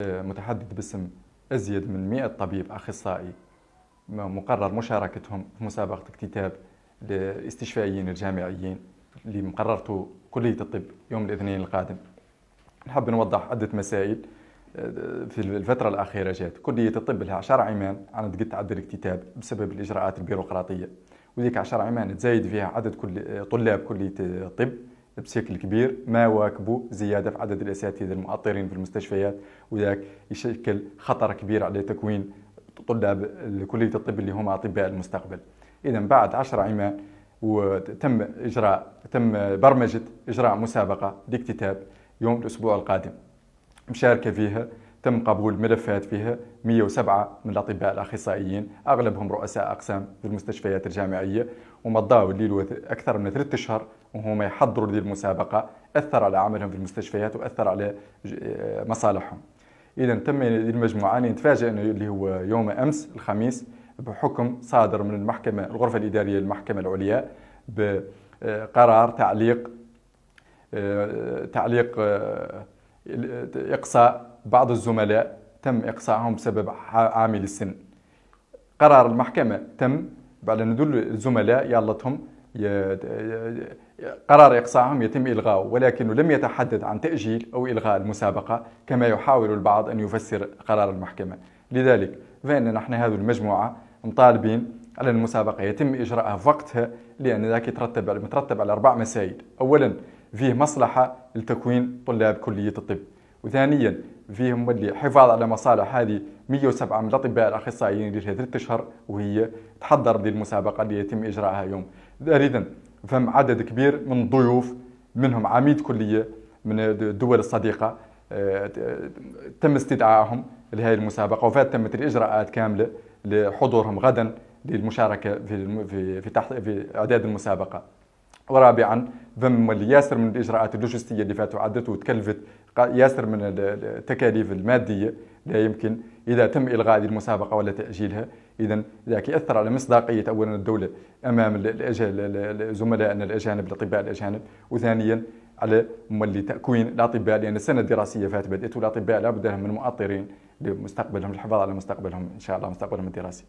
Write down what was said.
متحدد باسم أزيد من 100 طبيب أخصائي مقرر مشاركتهم في مسابقة اكتتاب للاستشفائيين الجامعيين اللي مقررته كلية الطب يوم الاثنين القادم. نحب نوضح عدة مسائل. في الفترة الأخيرة جات كلية الطب لها 10 عمان عن قد تعدل الاكتتاب بسبب الإجراءات البيروقراطية، وذيك 10 عمان تزايد فيها عدد طلاب كلية الطب بشكل كبير، ما واكبوا زيادة في عدد الأساتذة المؤطرين في المستشفيات، وذاك يشكل خطر كبير على تكوين طلاب كلية الطب اللي هم أطباء المستقبل. إذا بعد 10 عمان تم برمجة إجراء مسابقة لاكتتاب يوم الأسبوع القادم، مشاركة فيها تم قبول ملفات فيها 107 من الأطباء الأخصائيين، أغلبهم رؤساء أقسام في المستشفيات الجامعية، ومضاوا الليل أكثر من 3 أشهر وهم يحضروا هذه المسابقة. أثر على عملهم في المستشفيات وأثر على مصالحهم. إذا تم المجموعة نتفاجئ أنه اللي هو يوم أمس الخميس بحكم صادر من المحكمة الغرفة الإدارية للمحكمة العليا بقرار تعليق إقصاء بعض الزملاء، تم إقصائهم بسبب عامل السن. قرار المحكمة تم بعد أن دول الزملاء يالتهم قرار إقصائهم يتم إلغاؤه، ولكنه لم يتحدث عن تأجيل أو إلغاء المسابقة كما يحاول البعض أن يفسر قرار المحكمة. لذلك فإن نحن هذه المجموعة مطالبين على المسابقة يتم إجراءها في وقتها، لأن ذاك مترتب على 4 مسائل. أولا فيه مصلحة لتكوين طلاب كلية الطب، وثانيا فيهم اللي حفاظ على مصالح هذه 107 من الأطباء الأخصائيين اللي لها 3 أشهر وهي تحضر للمسابقة اللي يتم إجراءها يوم. ثالثا فهم عدد كبير من الضيوف منهم عميد كلية من الدول الصديقة تم استدعائهم لهذه المسابقة، وتمت الإجراءات كاملة لحضورهم غدا للمشاركة في إعداد المسابقة. ورابعا ضمن ياسر من الاجراءات اللوجستيه اللي فاتوا عدته وتكلفت ياسر من التكاليف الماديه لا يمكن اذا تم الغاء هذه المسابقه ولا تاجيلها. اذا ذاك ياثر على مصداقيه اولا الدوله امام زملائنا الاجانب الاطباء الاجانب، وثانيا على تكوين الاطباء، لان السنه الدراسيه فاتت بدات والاطباء لابد لهم من مؤطرين لمستقبلهم، للحفاظ على مستقبلهم ان شاء الله، مستقبلهم الدراسي.